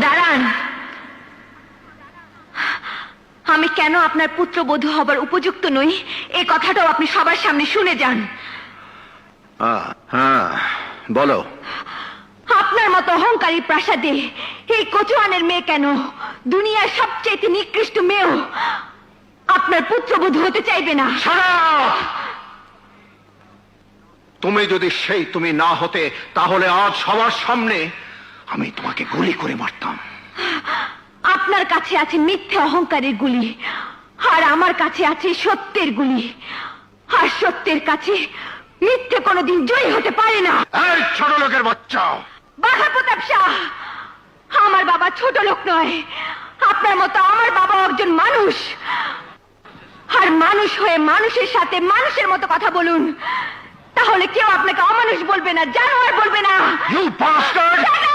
দাঁড়ান, আমি কেন আপনার পুত্রবধূ হবার উপযুক্ত নই এই কথাটাও আপনি সবার সামনে শুনে যান। হ্যাঁ, বলো। আপনার মতো অহংকারী প্রাসাদে এই কচুয়ানের মেয়ে কেন দুনিয়ার সবচেয়ে নিকৃষ্ট মেয়েও আপনার পুত্রবধূ হতে চাইবে না। তুমি যদি সেই তুমি না হতে তাহলে আজ সবার সামনে আমি তোমাকে গুলি করে মারতাম। আপনার কাছে আছে মিথ্যে অহংকারের গুলি, আর আমার কাছে আছে সত্যের গুলি, আর সত্যের কাছে মিথ্যে কোনোদিন জয়ী হতে পারে না। এই ছোট লোকের বাচ্চা! বাঘা প্রতাপ শাহ, আমার বাবা ছোট লোক নয়, আপনার মতো আমার বাবা একজন মানুষ। আর মানুষ হয়ে মানুষের সাথে মানুষের মতো কথা বলুন, তাহলে কেউ আপনাকে অমানুষ বলবে না, জানোয়ার বলবে না। You bastard!